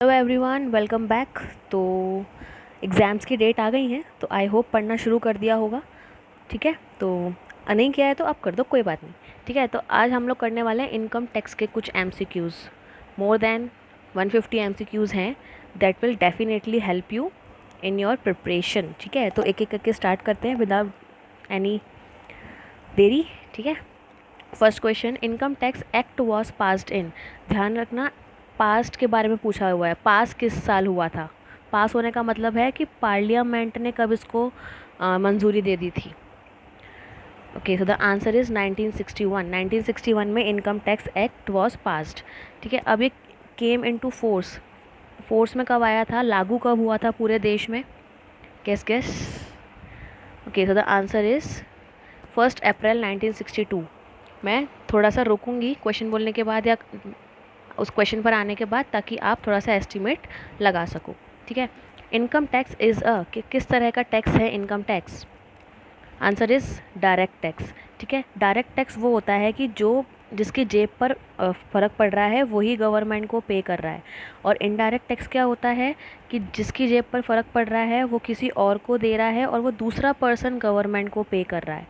Hello everyone, welcome back. तो exams की date आ गई हैं, तो आई होप पढ़ना शुरू कर दिया होगा। ठीक है, तो नहीं किया है तो आप कर दो, कोई बात नहीं। ठीक है, तो आज हम लोग करने वाले हैं इनकम टैक्स के कुछ एमसीक्यूज़। मोर देन 150 एमसीक्यूज़ हैं that will definitely help you in your preparation. ठीक है, तो एक एक करके स्टार्ट करते हैं विदाउट एनी देरी। ठीक है, first question, income tax act was passed in. ध्यान रखना, पास्ट के बारे में पूछा हुआ है। पास किस साल हुआ था? पास होने का मतलब है कि पार्लियामेंट ने कब इसको मंजूरी दे दी थी। Okay, so the answer is 1961। 1961 में income tax act was passed. ठीक है, अब ये केम इनटू फोर्स। फोर्स में कब आया था, लागू कब हुआ था पूरे देश में? Guess guess. Okay, so the answer is 1 April 1962। मैं थोड़ा सा रुकूंगी क्वेश्चन बोलने के बाद या उस क्वेश्चन पर आने के बाद, ताकि आप थोड़ा सा एस्टिमेट लगा सको। ठीक है, इनकम टैक्स इज़ किस तरह का टैक्स है income tax? Answer is direct tax. ठीक है, डायरेक्ट टैक्स वो होता है कि जो जिसकी जेब पर फ़र्क पड़ रहा है वही गवर्नमेंट को पे कर रहा है। और इनडायरेक्ट टैक्स क्या होता है कि जिसकी जेब पर फ़र्क पड़ रहा है वो किसी और को दे रहा है और वो दूसरा पर्सन गवर्नमेंट को पे कर रहा है।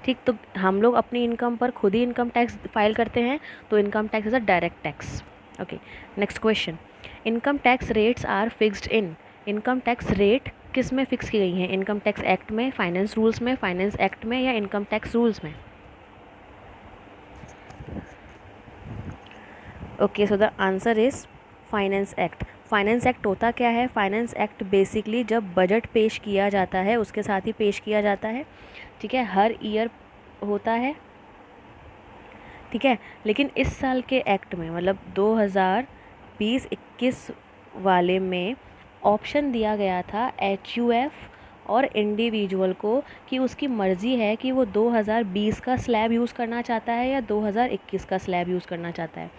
ठीक, तो हम लोग अपनी इनकम पर खुद ही इनकम टैक्स फाइल करते हैं, तो income tax is a direct tax. Okay, next question, income tax rates are fixed in. Income tax rate किस में फिक्स की गई हैं? इनकम टैक्स एक्ट में, फाइनेंस रूल्स में, फाइनेंस एक्ट में, या इनकम टैक्स रूल्स में? Okay, so the answer is finance act. Finance act होता क्या है? फाइनेंस एक्ट बेसिकली जब बजट पेश किया जाता है उसके साथ ही पेश किया जाता है। ठीक है, हर ईयर होता है। ठीक है, लेकिन इस साल के एक्ट में, मतलब 2020-21 वाले में ऑप्शन दिया गया था HUF और इंडिविजुअल को कि उसकी मर्ज़ी है कि वो 2020 का स्लैब यूज़ करना चाहता है या 2021 का स्लैब यूज़ करना चाहता है।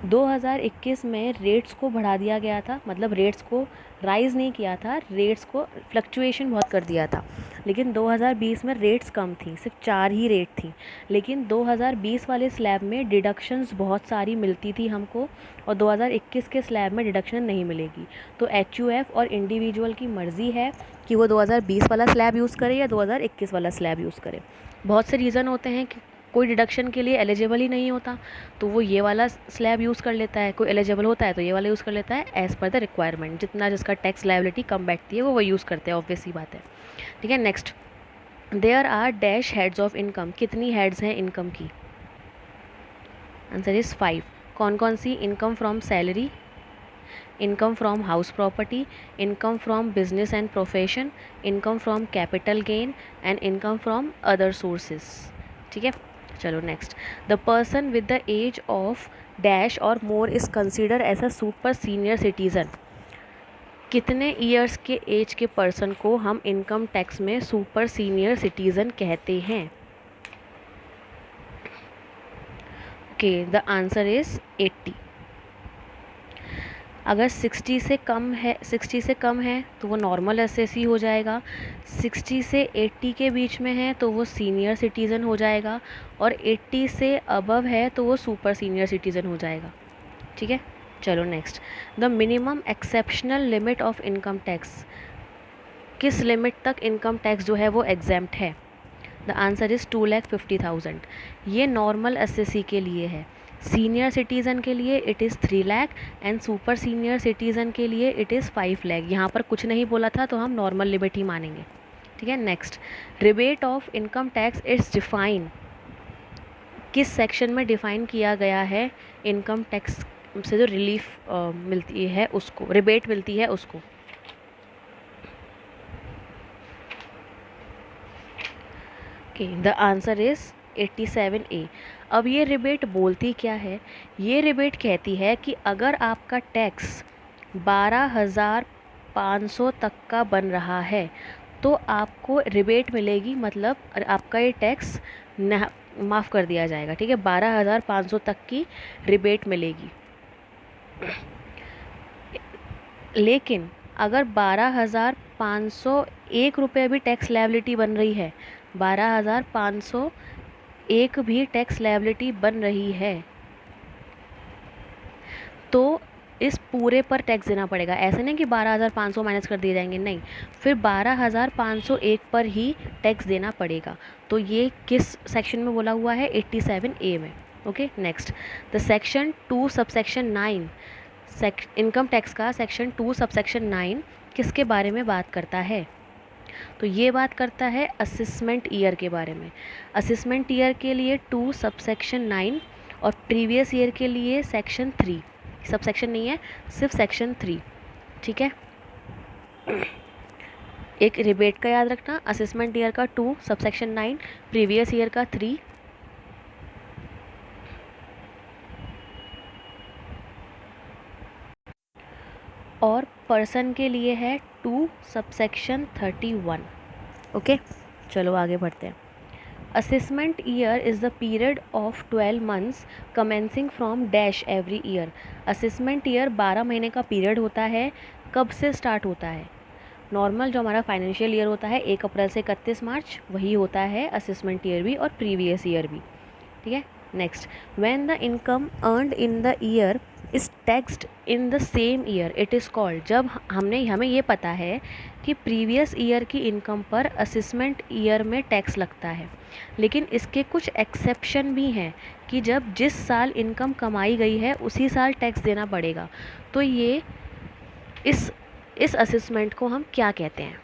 2021 में रेट्स को बढ़ा दिया गया था, मतलब रेट्स को राइज़ नहीं किया था, रेट्स को फ्लक्चुएशन बहुत कर दिया था। लेकिन 2020 में रेट्स कम थी, सिर्फ 4 ही रेट थी। लेकिन 2020 वाले स्लैब में डिडक्शंस बहुत सारी मिलती थी हमको, और 2021 के स्लैब में डिडक्शन नहीं मिलेगी। तो HUF और इंडिविजुअल की मर्ज़ी है कि वो 2020 वाला स्लैब यूज़ करे या 2021 वाला स्लैब यूज़ करे। बहुत से रीज़न होते हैं कि कोई डिडक्शन के लिए एलिजिबल ही नहीं होता, तो वो ये वाला स्लैब यूज़ कर लेता है। कोई एलिजिबल होता है तो ये वाला यूज़ कर लेता है, एज़ पर द रिक्वायरमेंट। जितना जिसका टैक्स लायबिलिटी कम बैठती है वो यूज़ करते हैं, ऑब्वियस सी बात है। ठीक है, next, there are dash heads of income. कितनी हेड्स हैं इनकम की? Answer is 5। कौन कौन सी? Income from salary, income from house property, income from business and profession, income from capital gain, and income from other sources. ठीक है, चलो next, the person with the age of dash or more is consider as a super senior citizen. कितने years के age के person को हम income tax में super senior citizen कहते हैं? Okay, the answer is 80। अगर 60 से कम है तो वो नॉर्मल एसएससी हो जाएगा। 60 से 80 के बीच में है तो वो सीनियर सिटीज़न हो जाएगा, और 80 से अबव है तो वो सुपर सीनियर सिटीज़न हो जाएगा। ठीक है, चलो next, the minimum exceptional limit of income tax. किस लिमिट तक इनकम टैक्स जो है वो एग्जेम्प्ट है? The answer is 2,50,000। ये नॉर्मल एसएससी के लिए है। सीनियर सिटीज़न के लिए it is 3 lakh, and super senior citizen के लिए इट इज़ 5 लाख। यहाँ पर कुछ नहीं बोला था तो हम नॉर्मल लिमिट ही मानेंगे। ठीक है, next, rebate of income tax is define. किस सेक्शन में डिफ़ाइन किया गया है इनकम टैक्स से जो रिलीफ मिलती है उसको, रिबेट मिलती है उसको? Okay, the answer is 87A। अब ये रिबेट बोलती क्या है? ये रिबेट कहती है कि अगर आपका टैक्स 12,500 तक का बन रहा है तो आपको रिबेट मिलेगी, मतलब आपका ये टैक्स माफ़ कर दिया जाएगा। ठीक है, 12,500 तक की रिबेट मिलेगी। लेकिन अगर 12,501 भी टैक्स लायबिलिटी बन रही है, 12,501 भी टैक्स लायबिलिटी बन रही है, तो इस पूरे पर टैक्स देना पड़ेगा। ऐसे नहीं कि 12,500 माइनस कर दिए जाएंगे, नहीं, फिर 12,501 पर ही टैक्स देना पड़ेगा। तो ये किस सेक्शन में बोला हुआ है? 87A में। Okay, next, the section 2 subsection 9, income tax का सेक्शन 2 सबसेक्शन 9 किसके बारे में बात करता है? तो ये बात करता है असेसमेंट ईयर के बारे में। असेसमेंट ईयर के लिए 2 सबसेक्शन 9 और प्रीवियस ईयर के लिए सेक्शन 3, सबसेक्शन नहीं है, सिर्फ सेक्शन 3। ठीक है, एक रिबेट का याद रखना, असेसमेंट ईयर का 2 सबसेक्शन 9, प्रीवियस ईयर का 3, और पर्सन के लिए है 2 सबसेक्शन 31। ओके, चलो आगे बढ़ते हैं। Assessment year is the period of 12 months commencing from dash every year. Assessment year 12 महीने का पीरियड होता है। कब से स्टार्ट होता है? नॉर्मल जो हमारा फाइनेंशियल ईयर होता है 1 अप्रैल से 31 मार्च, वही होता है असेसमेंट ईयर भी और प्रीवियस ईयर भी। ठीक है, next, when the income earned in the year is taxed in the same year it is called. जब हमें ये पता है कि प्रीवियस ईयर की इनकम पर असेसमेंट ईयर में टैक्स लगता है, लेकिन इसके कुछ एक्सेप्शन भी हैं कि जब जिस साल इनकम कमाई गई है उसी साल टैक्स देना पड़ेगा। तो ये इस असेसमेंट को हम क्या कहते हैं?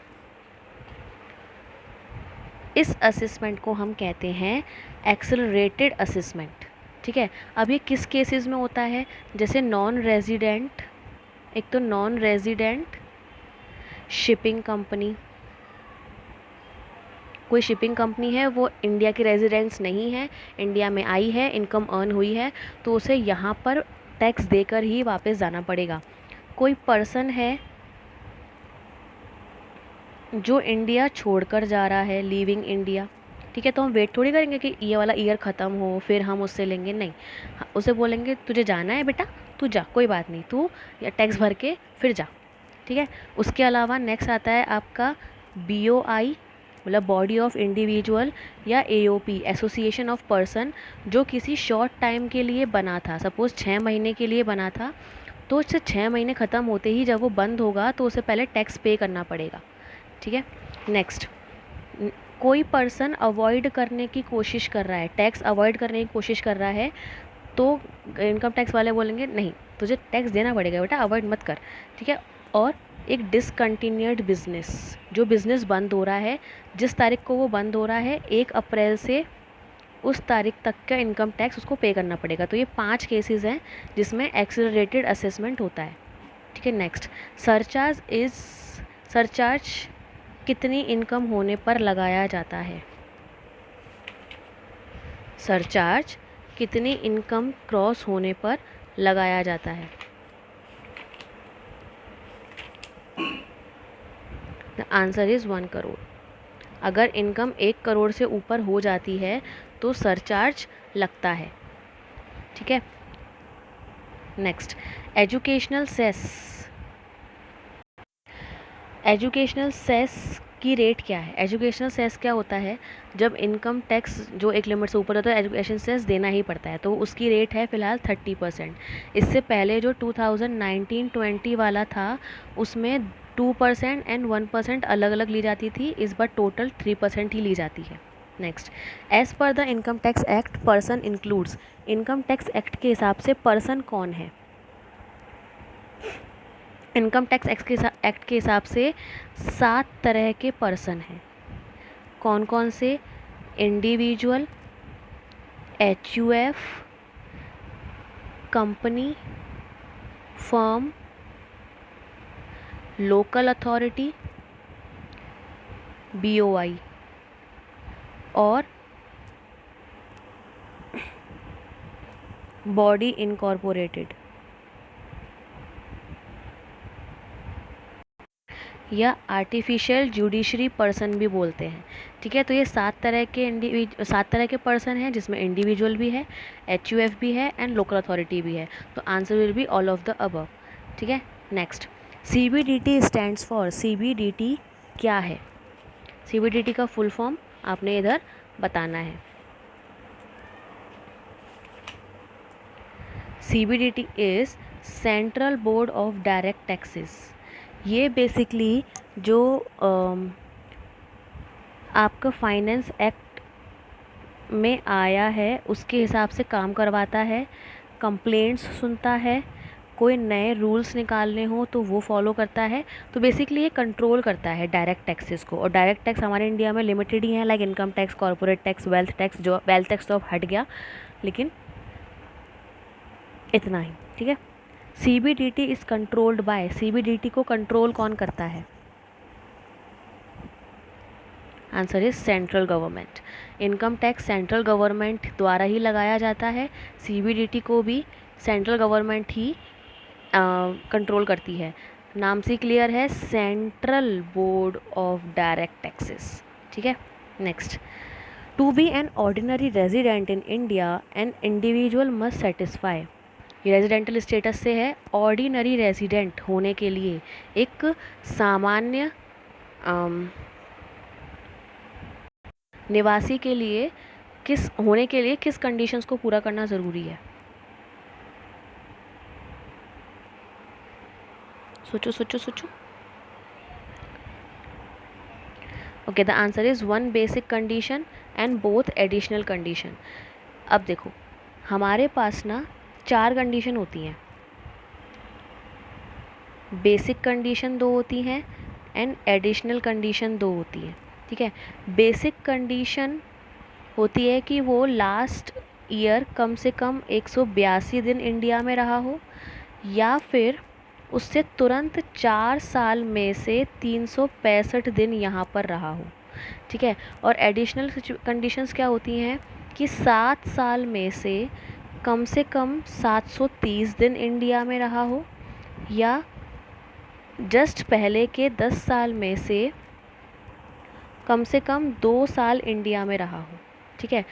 इस असेसमेंट को हम कहते हैं एक्सेलरेटेड असेसमेंट। ठीक है, अब ये किस केसेस में होता है? जैसे नॉन रेजिडेंट, एक तो नॉन रेजिडेंट शिपिंग कंपनी, कोई शिपिंग कंपनी है, वो इंडिया की रेजिडेंट्स नहीं है, इंडिया में आई है, इनकम अर्न हुई है, तो उसे यहाँ पर टैक्स देकर ही वापस जाना पड़ेगा। कोई पर्सन है जो इंडिया छोड़कर जा रहा है, लीविंग इंडिया, ठीक है, तो हम वेट थोड़ी करेंगे कि ये वाला ईयर ख़त्म हो फिर हम उससे लेंगे, नहीं, उसे बोलेंगे तुझे जाना है बेटा, तू जा, कोई बात नहीं, तू या टैक्स भर के फिर जा। ठीक है, उसके अलावा नेक्स्ट आता है आपका BOI, मतलब बॉडी ऑफ इंडिविजुअल, या AOP, एसोसिएशन ऑफ पर्सन, जो किसी शॉर्ट टाइम के लिए बना था, सपोज़ 6 महीने के लिए बना था, तो उससे 6 महीने ख़त्म होते ही जब वो बंद होगा तो उसे पहले टैक्स पे करना पड़ेगा। ठीक है, नेक्स्ट, कोई पर्सन अवॉइड करने की कोशिश कर रहा है, टैक्स अवॉइड करने की कोशिश कर रहा है, तो इनकम टैक्स वाले बोलेंगे नहीं, तुझे टैक्स देना पड़ेगा बेटा, अवॉइड मत कर। ठीक है, और एक डिसकंटिन्यूड बिजनेस, जो बिज़नेस बंद हो रहा है, जिस तारीख को वो बंद हो रहा है 1 अप्रैल से उस तारीख तक का इनकम टैक्स उसको पे करना पड़ेगा। तो ये 5 केसेस हैं जिसमें एक्सेलरेटेड असेसमेंट होता है। ठीक है, नेक्स्ट, सरचार्ज कितनी इनकम होने पर लगाया जाता है? सरचार्ज कितनी इनकम क्रॉस होने पर लगाया जाता है? The answer is 1 crore. अगर इनकम 1 करोड़ से ऊपर हो जाती है तो सरचार्ज लगता है। ठीक है, नेक्स्ट, एजुकेशनल सेस की रेट क्या है? एजुकेशनल सेस क्या होता है? जब इनकम टैक्स जो एक लिमिट से ऊपर होता है एजुकेशन सेस देना ही पड़ता है, तो उसकी रेट है फ़िलहाल 30%। इससे पहले जो 2019-20 वाला था उसमें 2% एंड 1% अलग अलग ली जाती थी, इस बार टोटल 3% ही ली जाती है। Next, as per the income tax act person includes. Income tax act के हिसाब से पर्सन कौन है? इनकम टैक्स एक्ट के हिसाब से 7 तरह के पर्सन हैं। कौन कौन से? Individual, HUF, company, firm, local authority, BOI और बॉडी इनकॉर्पोरेटेड या आर्टिफिशियल जुडिशरी पर्सन भी बोलते हैं। ठीक है, तो ये 7 तरह के पर्सन हैं, जिसमें इंडिविजुअल भी है, HUF भी है एंड लोकल अथॉरिटी भी है। तो answer will be all of the above. ठीक है, next, CBDT stands for. CBDT क्या है? CBDT का फुल फॉर्म आपने इधर बताना है। CBDT is central board of direct taxes, ये बेसिकली जो आपका फाइनेंस एक्ट में आया है उसके हिसाब से काम करवाता है, कंप्लेंट्स सुनता है, कोई नए रूल्स निकालने हो तो वो फॉलो करता है। तो बेसिकली ये कंट्रोल करता है डायरेक्ट टैक्सेस को। और डायरेक्ट टैक्स हमारे इंडिया में लिमिटेड ही हैं, like income tax, corporate tax, wealth tax. जो वेल्थ टैक्स तो अब हट गया, लेकिन इतना ही, ठीक है। CBDT is controlled by, CBDT को कंट्रोल कौन करता है? Answer is central government. Income tax central government द्वारा ही लगाया जाता है, सीबीडीटी को भी सेंट्रल गवर्नमेंट ही कंट्रोल करती है। नाम से क्लियर है, central board of direct taxes, ठीक है। Next, to be an ordinary resident in India an individual must satisfy, ये रेजिडेंटल स्टेटस से है। ऑर्डिनरी रेजिडेंट होने के लिए एक सामान्य निवासी के लिए किस कंडीशंस को पूरा करना ज़रूरी है? सोचो सोचो सोचो। Okay, the answer is 1 basic condition and both additional condition. अब देखो, हमारे पास ना 4 कंडीशन होती हैं, बेसिक कंडीशन 2 होती हैं एंड एडिशनल कंडीशन 2 होती है, ठीक है। बेसिक कंडीशन होती है कि वो लास्ट ईयर कम से कम 182 दिन इंडिया में रहा हो, या फिर उससे तुरंत 4 साल में से 365 दिन यहाँ पर रहा हो, ठीक है। और एडिशनल कंडीशंस क्या होती हैं कि 7 साल में से कम 730 दिन इंडिया में रहा हो, या जस्ट पहले के 10 साल में से कम 2 साल इंडिया में रहा हो, ठीक है।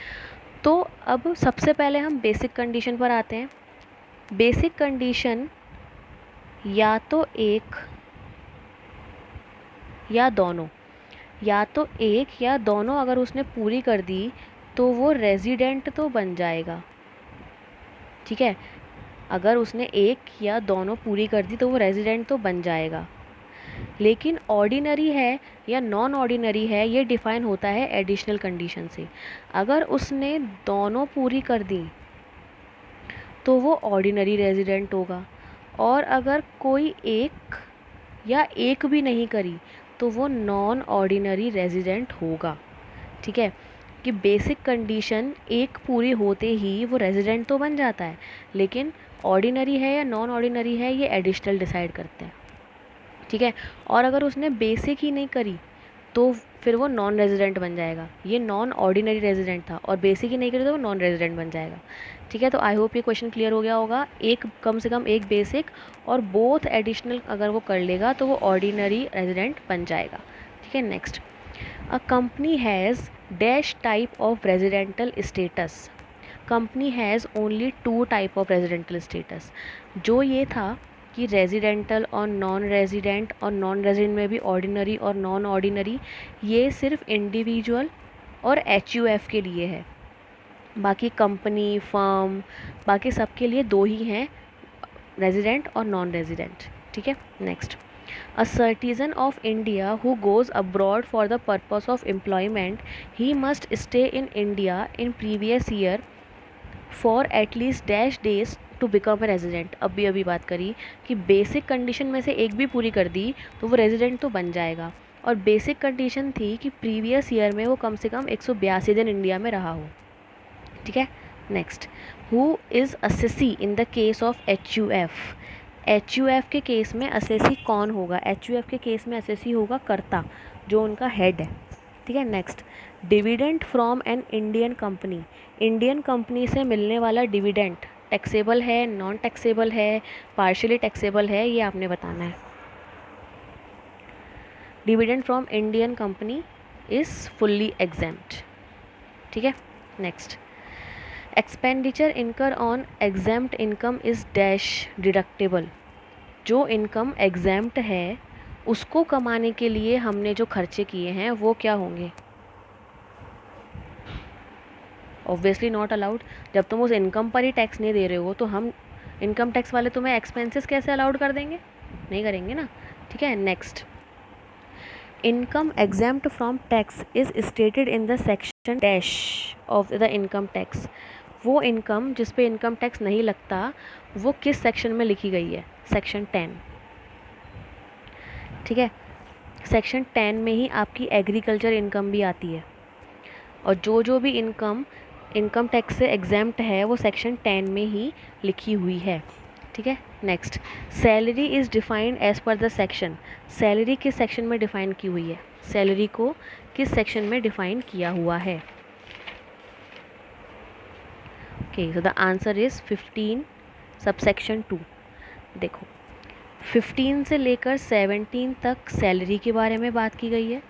तो अब सबसे पहले हम बेसिक कंडीशन पर आते हैं। बेसिक कंडीशन या तो एक या दोनों, या तो एक या दोनों अगर उसने पूरी कर दी तो वो रेजिडेंट तो बन जाएगा, ठीक है। अगर उसने एक या दोनों पूरी कर दी तो वो रेजिडेंट तो बन जाएगा। लेकिन ऑर्डिनरी है या नॉन ऑर्डिनरी है, ये डिफ़ाइन होता है एडिशनल कंडीशन से। अगर उसने दोनों पूरी कर दी तो वो ऑर्डिनरी रेजिडेंट होगा, और अगर कोई एक या एक भी नहीं करी तो वो नॉन ऑर्डिनरी रेजिडेंट होगा, ठीक है। कि बेसिक कंडीशन एक पूरी होते ही वो रेजिडेंट तो बन जाता है, लेकिन ऑर्डिनरी है या नॉन ऑर्डिनरी है ये एडिशनल डिसाइड करते हैं, ठीक है। और अगर उसने बेसिक ही नहीं करी तो फिर वो नॉन रेजिडेंट बन जाएगा। ये नॉन ऑर्डिनरी रेजिडेंट था, और बेसिक ही नहीं करी तो वो नॉन रेजिडेंट बन जाएगा, ठीक है। तो आई होप ये क्वेश्चन क्लियर हो गया होगा। एक कम से कम एक बेसिक और बोथ एडिशनल अगर वो कर लेगा तो वो ऑर्डिनरी रेजिडेंट बन जाएगा, ठीक है। Next, a company has dash type of residential status. Company has only 2 type of residential status. जो ये था कि रेजिडेंटल और नॉन रेजिडेंट, और नॉन रेजिडेंट में भी ऑर्डिनरी और नॉन ऑर्डिनरी, ये सिर्फ इंडिविजुअल और एचयूएफ के लिए है। बाकी कंपनी, फर्म, बाकी सब के लिए 2 ही हैं, रेजिडेंट और नॉन रेजिडेंट, ठीक है। Next, a citizen of India who goes abroad for the purpose of employment he must stay in India in previous year for at least dash days to become a resident. अभी बात करी कि basic condition में से एक भी पूरी कर दी तो वो रेजिडेंट तो बन जाएगा, और बेसिक कंडीशन थी कि प्रीवियस ईयर में वो कम से कम 182 दिन इंडिया में रहा हो, ठीक है। Next, who is assessee in the case of HUF. HUF के केस में असेसी कौन होगा? एचयूएफ के केस में असेसी होगा कर्ता, जो उनका हेड है, ठीक है। Next, dividend from an Indian company. Indian company से मिलने वाला डिविडेंड टैक्सेबल है, नॉन टैक्सेबल है, पार्शियली टैक्सेबल है, ये आपने बताना है। Dividend from Indian company is fully exempt, ठीक है। नेक्स्ट, एक्सपेंडिचर इनकर on exempt income is dash deductible. जो इनकम एग्जेम्प्ट है उसको कमाने के लिए हमने जो खर्चे किए हैं वो क्या होंगे? Obviously not allowed. जब तुम उस इनकम पर ही टैक्स नहीं दे रहे हो तो हम इनकम टैक्स वाले तुम्हें एक्सपेंसेस कैसे अलाउड कर देंगे? नहीं करेंगे ना। ठीक है, next, income exempt from tax is stated in the section dash of the income tax. वो इनकम जिस पे इनकम टैक्स नहीं लगता वो किस सेक्शन में लिखी गई है? सेक्शन 10। ठीक है, सेक्शन 10 में ही आपकी एग्रीकल्चर इनकम भी आती है, और जो भी इनकम इनकम टैक्स से एग्जेम्प्ट है वो सेक्शन 10 में ही लिखी हुई है। ठीक है, next, salary is defined as per the section. Salary किस सेक्शन में डिफाइन की हुई है? सैलरी को किस सेक्शन में डिफाइन किया हुआ है? Okay, so the answer is 15 subsection 2। देखो, 15 से लेकर 17 तक सैलरी के बारे में बात की गई है।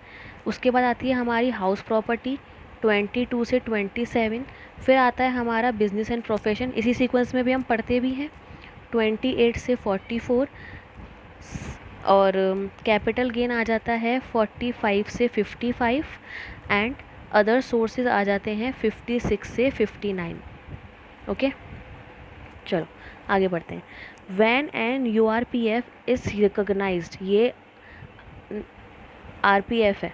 उसके बाद आती है हमारी हाउस प्रॉपर्टी 22 से 27। फिर आता है हमारा बिजनेस एंड प्रोफेशन, इसी सीक्वेंस में भी हम पढ़ते भी हैं, 28 से 44। और कैपिटल गेन आ जाता है 45 से 55 एंड अदर सोर्सेज आ जाते हैं 56 से 59। ओके, चलो आगे बढ़ते हैं। When an URPF is recognized, ये RPF है,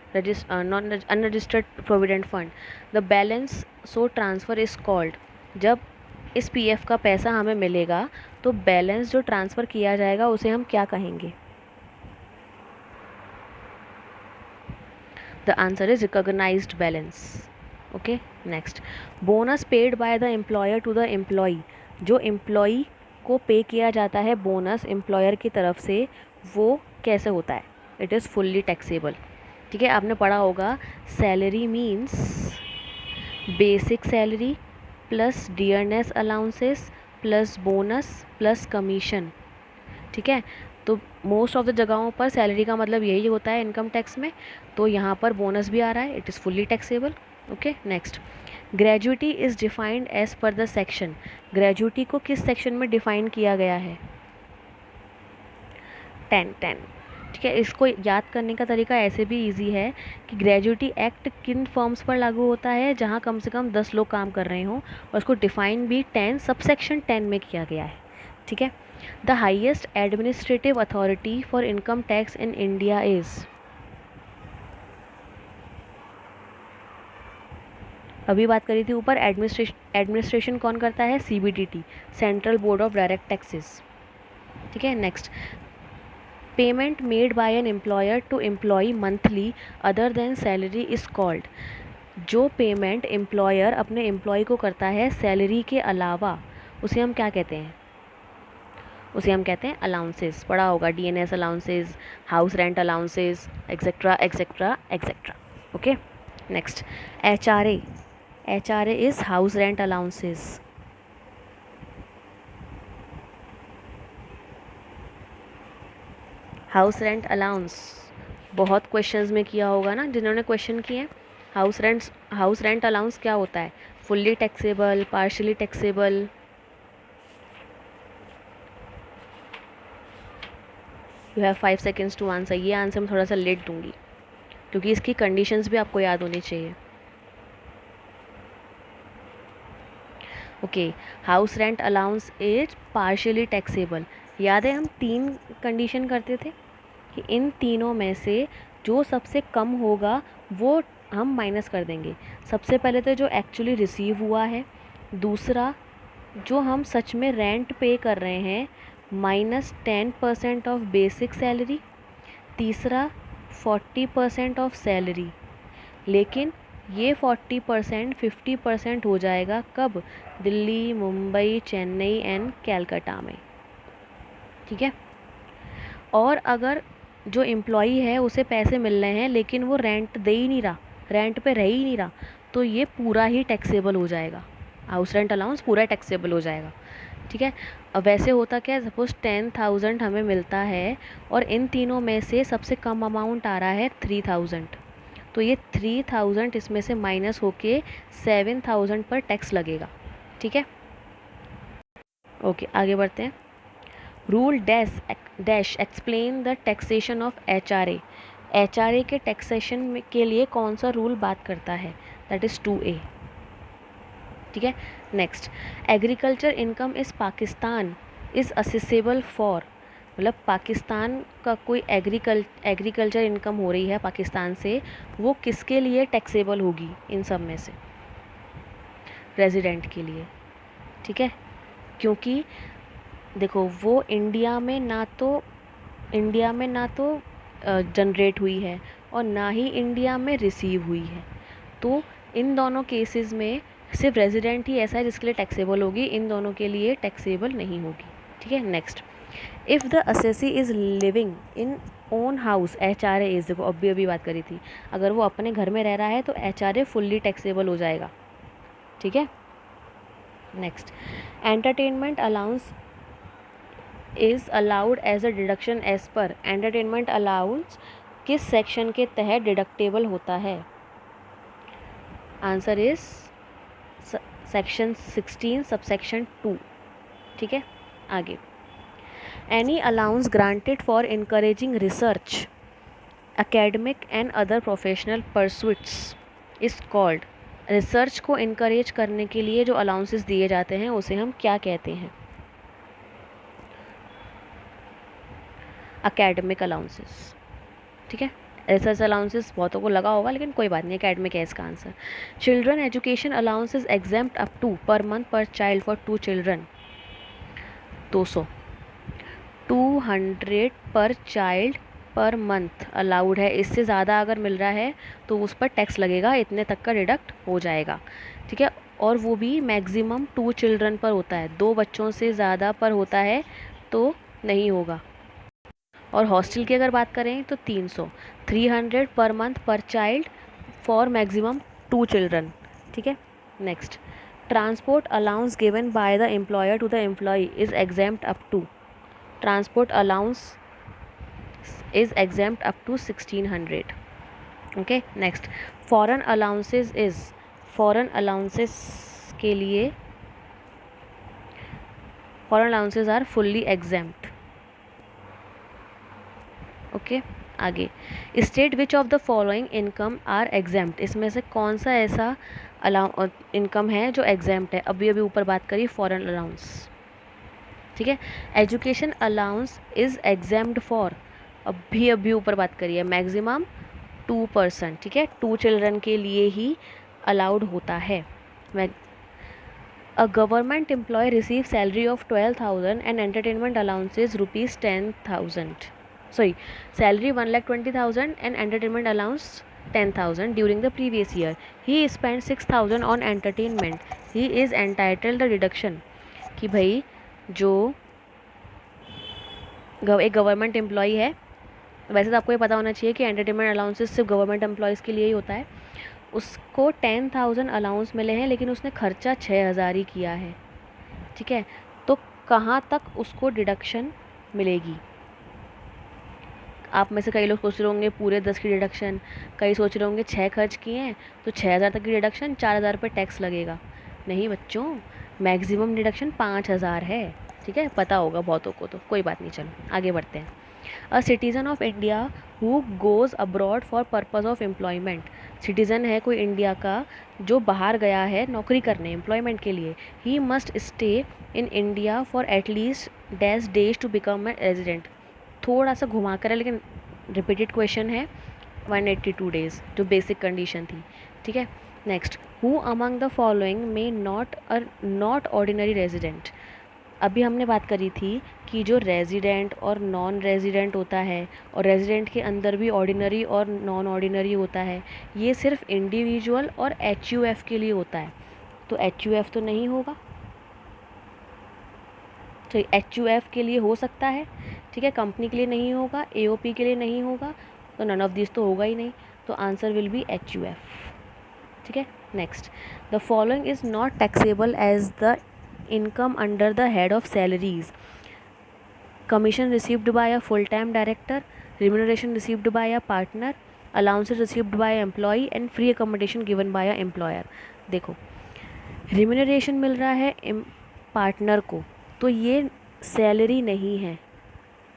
non unregistered provident fund, the balance so transfer is called. जब इस PF का पैसा हमें मिलेगा तो बैलेंस जो ट्रांसफ़र किया जाएगा उसे हम क्या कहेंगे? The answer is recognized balance. Okay, next, bonus paid by the employer to the employee. जो एम्प्लॉई को पे किया जाता है बोनस एम्प्लॉयर की तरफ से, वो कैसे होता है? It is fully taxable. ठीक है, आपने पढ़ा होगा salary means basic salary plus dearness allowances plus bonus plus commission. ठीक है, तो मोस्ट ऑफ द जगहों पर सैलरी का मतलब यही होता है इनकम टैक्स में, तो यहाँ पर बोनस भी आ रहा है, it is fully taxable. Okay, next, gratuity is defined as per the section. Gratuity को किस सेक्शन में डिफाइन किया गया है? 10। ठीक है, इसको याद करने का तरीका ऐसे भी इजी है कि ग्रेजुइटी एक्ट किन फर्म्स पर लागू होता है? जहाँ कम से कम 10 लोग काम कर रहे हों, और उसको डिफाइन भी 10 सबसेक्शन 10 में किया गया है। ठीक है, the highest administrative authority for income tax in India is. अभी बात करी थी ऊपर, एडमिनिस्ट्रेशन कौन करता है? CBDT, central board of direct taxes. ठीक है, next, payment made by an employer to employee monthly other than salary is called. जो पेमेंट एम्प्लॉयर अपने एम्प्लॉय को करता है सैलरी के अलावा, उसे हम क्या कहते हैं? उसे हम कहते हैं अलाउंसेस। पढ़ा होगा, DNS allowances, house rent allowances, etcetera etcetera etcetera. Okay, next, HRA is house rent allowances. House rent allowance बहुत क्वेश्चंस में किया होगा ना, जिन्होंने क्वेश्चन किए हैं। हाउस रेंट अलाउंस क्या होता है? Fully taxable, partially taxable? You have 5 seconds to answer. ये आंसर मैं थोड़ा सा लेट दूंगी क्योंकि इसकी कंडीशंस भी आपको याद होनी चाहिए। Okay, house rent allowance is partially taxable. याद है हम 3 कंडीशन करते थे कि इन तीनों में से जो सबसे कम होगा वो हम माइनस कर देंगे। सबसे पहले तो जो एक्चुअली रिसीव हुआ है, दूसरा जो हम सच में रेंट पे कर रहे हैं -10% ऑफ बेसिक सैलरी, तीसरा 40% ऑफ सैलरी। लेकिन ये 40% 50% हो जाएगा कब? दिल्ली, मुंबई, चेन्नई एंड कैलकाटा में। ठीक है, और अगर जो एम्प्लॉई है उसे पैसे मिल रहे हैं लेकिन वो रेंट दे ही नहीं रहा, रेंट पे रह ही नहीं रहा, तो ये पूरा ही टैक्सेबल हो जाएगा। हाउस रेंट अलाउंस पूरा टैक्सेबल हो जाएगा। ठीक है, अब वैसे होता क्या है, सपोज 10,000 हमें मिलता है और इन तीनों में से सबसे कम अमाउंट आ रहा है 3,000, तो ये 3,000 इसमें से माइनस होके 7,000 पर टैक्स लगेगा। ठीक है, ओके आगे बढ़ते हैं। Rule dash explain the taxation of HRA। HRA के टैक्सेशन के लिए कौन सा रूल बात करता है? That is 2A। ठीक है, next, agriculture income is Pakistan is accessible for, मतलब पाकिस्तान का कोई एग्रीकल्चर इनकम हो रही है पाकिस्तान से, वो किसके लिए टैक्सेबल होगी इन सब में से? रेजिडेंट के लिए, ठीक है। क्योंकि देखो वो इंडिया में ना तो जनरेट हुई है और ना ही इंडिया में रिसीव हुई है, तो इन दोनों केसेस में सिर्फ रेजिडेंट ही ऐसा है जिसके लिए टैक्सेबल होगी, इन दोनों के लिए टैक्सेबल नहीं होगी, ठीक है। Next, if the assessee is living in own house, HRA is, देखो अभी बात करी थी, अगर वो अपने घर में रह रहा है तो HRA फुल्ली टैक्सेबल हो जाएगा, ठीक है। Next, entertainment allowance is allowed as a deduction as per, entertainment allowance किस सेक्शन के तहत डिडक्टेबल होता है? आंसर इज सेक्शन 16 सबसेक्शन 2, ठीक है। आगे, any allowance granted for encouraging research, academic and other professional pursuits is called, research को encourage करने के लिए जो अलाउंसेस दिए जाते हैं उसे हम क्या कहते हैं? एकेडमिक अलाउंसेस, ठीक है। रिसर्च अलाउंसेस बहुतों को लगा होगा लेकिन कोई बात नहीं, एकेडमिक है इसका answer. Children education allowance is exempt up to per month per child for 2 children, 200, 200 पर चाइल्ड पर मंथ अलाउड है, इससे ज़्यादा अगर मिल रहा है तो उस पर टैक्स लगेगा, इतने तक का डिडक्ट हो जाएगा, ठीक है। और वो भी मैक्सिमम 2 चिल्ड्रन पर होता है, 2 बच्चों से ज़्यादा पर होता है तो नहीं होगा। और हॉस्टल की अगर बात करें तो 300, 300 पर month per child for maximum 2 children, ठीक है। Next, transport allowance given by the employer to the employee is exempt up to, transport allowance is exempt up to 1600, okay. Next, foreign allowances is, foreign allowances के लिए foreign allowances are fully exempt, okay. आगे, state which of the following income are exempt, इसमें से कौन सा ऐसा income है जो एग्जेम्प्ट है? अभी ऊपर बात करी फॉरेन अलाउंस, ठीक है। Education allowance is exempt for, अभी ऊपर बात करी है, मैक्सिमम 2%, ठीक है, 2 चिल्ड्रन के लिए ही अलाउड होता है। A government employ receive salary of 12,000 and entertainment allowances rupees 10,000, sorry, salary 1,20,000 and entertainment allowance 10,000 during the previous year. He spent 6,000 on entertainment. He is entitled the deduction, कि भाई जो एक गवर्नमेंट एम्प्लॉई है, वैसे तो आपको ये पता होना चाहिए कि एंटरटेनमेंट अलाउंसेस सिर्फ गवर्नमेंट एम्प्लॉयज़ के लिए ही होता है, उसको 10,000 अलाउंस मिले हैं लेकिन उसने खर्चा 6,000 ही किया है, ठीक है। तो कहाँ तक उसको डिडक्शन मिलेगी? आप में से कई लोग सोच रहे होंगे पूरे 10 की डिडक्शन, कई सोच रहे होंगे 6 खर्च किए हैं तो 6,000 तक की डिडक्शन, 4,000 पे टैक्स लगेगा। नहीं बच्चों, मैक्सिमम डिडक्शन 5,000 है, ठीक है, पता होगा बहुतों को, तो कोई बात नहीं, चलो आगे बढ़ते हैं। A citizen of India who goes abroad for purpose of employment, citizen है कोई इंडिया का जो बाहर गया है नौकरी करने, एम्प्लॉयमेंट के लिए, he must stay in India for at least dash days to become a resident, थोड़ा सा घुमा कर है लेकिन रिपीटेड क्वेश्चन है, 182 डेज जो बेसिक कंडीशन थी, ठीक है। Next, who among the following में नॉट ऑर्डिनरी रेजिडेंट, अभी हमने बात करी थी कि जो रेजिडेंट और नॉन रेजिडेंट होता है और रेजिडेंट के अंदर भी ऑर्डिनरी और नॉन ऑर्डिनरी होता है, ये सिर्फ इंडिविजुअल और HUF के लिए होता है, तो HUF तो नहीं होगा, तो HUF के लिए हो सकता है, ठीक है, कंपनी के लिए नहीं होगा, AOP के लिए नहीं होगा, तो नन ऑफ दिस तो होगा ही नहीं, तो आंसर विल बी HUF, ठीक है। Next, the following is not taxable as the income under the head of salaries, commission received by a full time director, remuneration received by a partner, allowances received by employee and free accommodation given by a employer. देखो, remuneration मिल रहा है partner को तो ये salary नहीं है,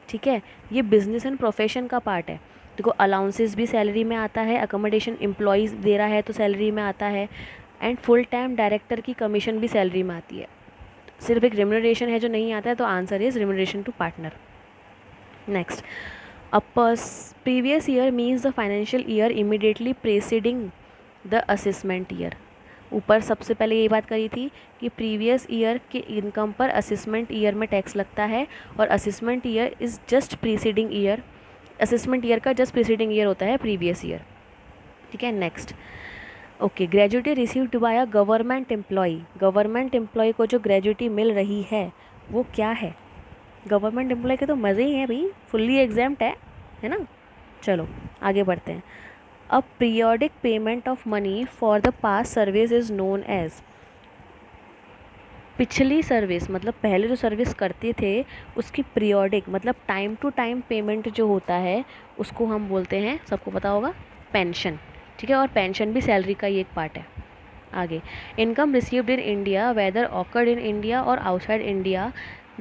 ठीक है, ये बिजनेस एंड प्रोफेशन का पार्ट है। देखो, अलाउंसेस भी सैलरी में आता है, अकोमोडेशन एम्प्लॉयज़ दे रहा है तो सैलरी में आता है, एंड फुल टाइम डायरेक्टर की कमीशन भी सैलरी में आती है। सिर्फ एक रिम्यूनरेशन है जो नहीं आता है, तो answer is remuneration to partner. Next, a previous year means the financial year immediately preceding the assessment year. ऊपर सबसे पहले ये बात करी थी कि प्रीवियस ईयर के इनकम पर असेसमेंट ईयर में टैक्स लगता है, और assessment year is just preceding year, assessment year का जस्ट प्रीसीडिंग ईयर होता है प्रीवियस ईयर। ठीक है, next, okay, gratuity received by a government employ. Government employ को जो ग्रेजुएटी मिल रही है वो क्या है? गवर्नमेंट एम्प्लॉय के तो मज़े ही हैं भाई, फुल्ली एग्जाम्ड है ना। चलो आगे बढ़ते हैं। A periodic payment of money for the past service is known as. पिछली सर्विस मतलब पहले जो सर्विस करते थे उसकी पीरियोडिक मतलब टाइम टू टाइम पेमेंट जो होता है उसको हम बोलते हैं, सबको पता होगा, पेंशन। ठीक है, और पेंशन भी सैलरी का ही एक पार्ट है। आगे, income received in India whether occurred in India or outside India,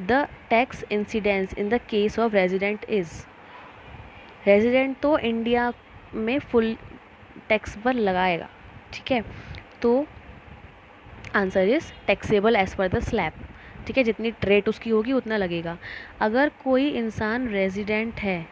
the tax incidence in the case of resident is. Resident तो इंडिया में फुल टैक्स पर लगाएगा। ठीक है, तो answer is taxable as per the slab. ठीक है, जितनी रेट उसकी होगी उतना लगेगा। अगर कोई इंसान रेजिडेंट है,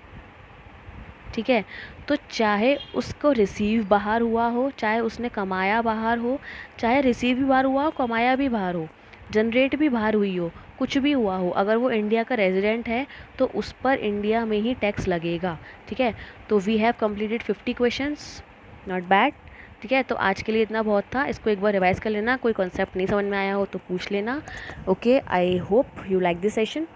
ठीक है, तो चाहे उसको रिसीव बाहर हुआ हो, चाहे उसने कमाया बाहर हो, चाहे रिसीव भी बाहर हुआ हो, कमाया भी बाहर हो, जनरेट भी बाहर हुई हो, कुछ भी हुआ हो, अगर वो इंडिया का रेजिडेंट है तो उस पर इंडिया में ही टैक्स लगेगा। ठीक है, तो we have completed 50 questions, not bad. ठीक है, तो आज के लिए इतना बहुत था, इसको एक बार रिवाइज कर लेना, कोई कॉन्सेप्ट नहीं समझ में आया हो तो पूछ लेना। Okay, I hope you like this session.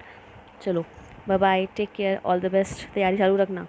चलो bye bye, take care, all the best, तैयारी चालू रखना।